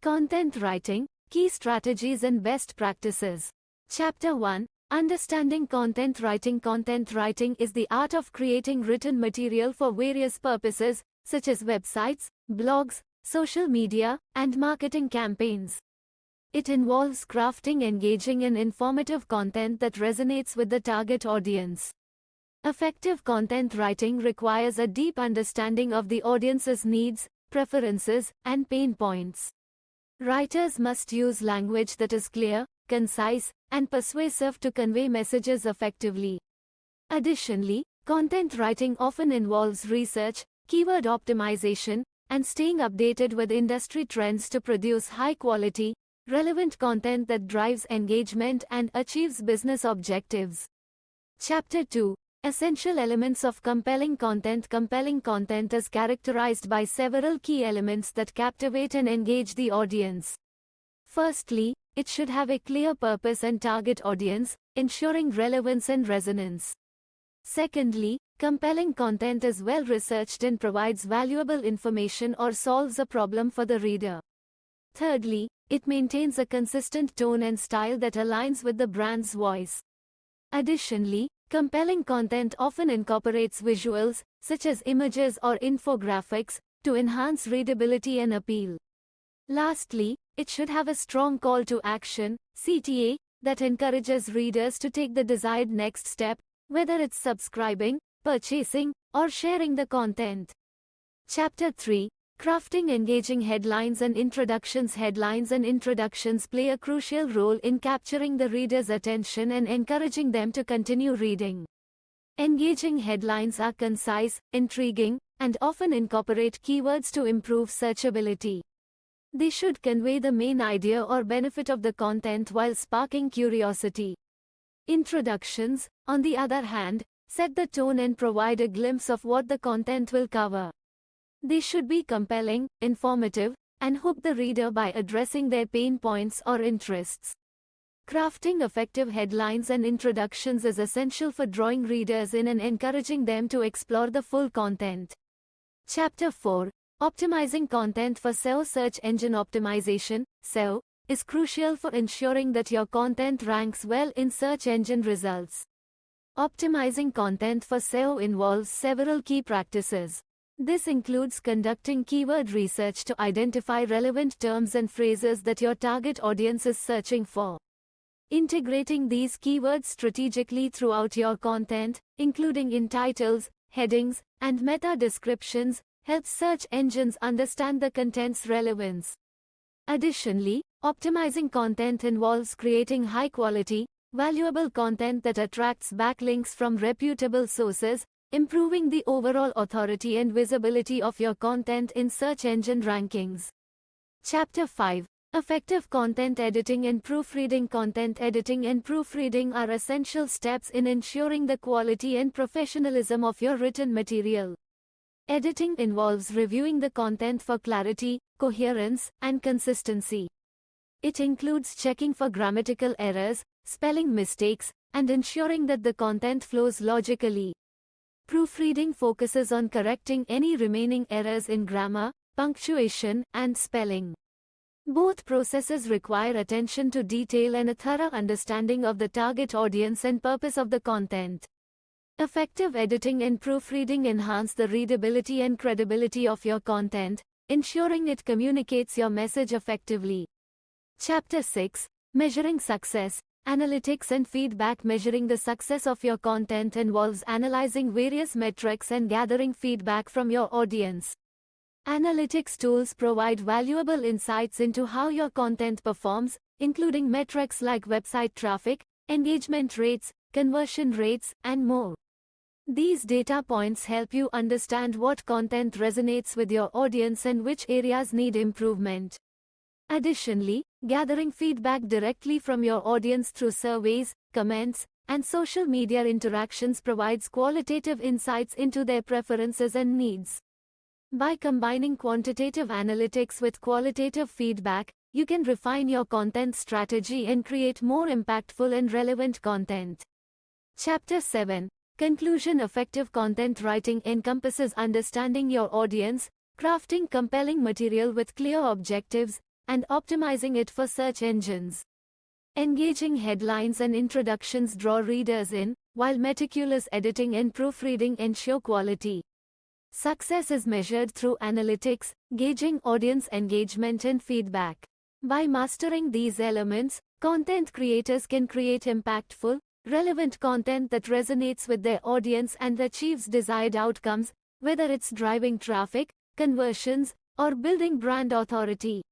Content Writing, Key Strategies and Best Practices. Chapter 1, Understanding Content Writing. Content writing is the art of creating written material for various purposes, such as websites, blogs, social media, and marketing campaigns. It involves crafting engaging and informative content that resonates with the target audience. Effective content writing requires a deep understanding of the audience's needs, preferences, and pain points. Writers must use language that is clear, concise, and persuasive to convey messages effectively. Additionally, content writing often involves research, keyword optimization, and staying updated with industry trends to produce high-quality, relevant content that drives engagement and achieves business objectives. Chapter 2, Essential Elements of Compelling Content. Compelling content is characterized by several key elements that captivate and engage the audience. Firstly, it should have a clear purpose and target audience, ensuring relevance and resonance. Secondly, compelling content is well researched and provides valuable information or solves a problem for the reader. Thirdly, it maintains a consistent tone and style that aligns with the brand's voice. Additionally, compelling content often incorporates visuals, such as images or infographics, to enhance readability and appeal. Lastly, it should have a strong call to action, CTA, that encourages readers to take the desired next step, whether it's subscribing, purchasing, or sharing the content. Chapter 3, Crafting Engaging Headlines and Introductions. Headlines and introductions play a crucial role in capturing the reader's attention and encouraging them to continue reading. Engaging headlines are concise, intriguing, and often incorporate keywords to improve searchability. They should convey the main idea or benefit of the content while sparking curiosity. Introductions, on the other hand, set the tone and provide a glimpse of what the content will cover. They should be compelling, informative, and hook the reader by addressing their pain points or interests. Crafting effective headlines and introductions is essential for drawing readers in and encouraging them to explore the full content. Chapter 4, Optimizing Content for SEO. Search engine optimization, SEO, is crucial for ensuring that your content ranks well in search engine results. Optimizing content for SEO involves several key practices. This includes conducting keyword research to identify relevant terms and phrases that your target audience is searching for. Integrating these keywords strategically throughout your content, including in titles, headings, and meta descriptions, helps search engines understand the content's relevance. Additionally, optimizing content involves creating high-quality, valuable content that attracts backlinks from reputable sources, improving the overall authority and visibility of your content in search engine rankings. Chapter 5, Effective Content Editing and Proofreading. Content editing and proofreading are essential steps in ensuring the quality and professionalism of your written material. Editing involves reviewing the content for clarity, coherence, and consistency. It includes checking for grammatical errors, spelling mistakes, and ensuring that the content flows logically. Proofreading focuses on correcting any remaining errors in grammar, punctuation, and spelling. Both processes require attention to detail and a thorough understanding of the target audience and purpose of the content. Effective editing and proofreading enhance the readability and credibility of your content, ensuring it communicates your message effectively. Chapter 6, Measuring Success. Analytics and feedback. Measuring the success of your content involves analyzing various metrics and gathering feedback from your audience. Analytics tools provide valuable insights into how your content performs, including metrics like website traffic, engagement rates, conversion rates, and more. These data points help you understand what content resonates with your audience and which areas need improvement. Additionally, gathering feedback directly from your audience through surveys, comments, and social media interactions provides qualitative insights into their preferences and needs. By combining quantitative analytics with qualitative feedback, you can refine your content strategy and create more impactful and relevant content. Chapter 7, Conclusion. Effective content writing encompasses understanding your audience, crafting compelling material with clear objectives, and optimizing it for search engines. Engaging headlines and introductions draw readers in, while meticulous editing and proofreading ensure quality. Success is measured through analytics, gauging audience engagement and feedback. By mastering these elements, content creators can create impactful, relevant content that resonates with their audience and achieves desired outcomes, whether it's driving traffic, conversions, or building brand authority.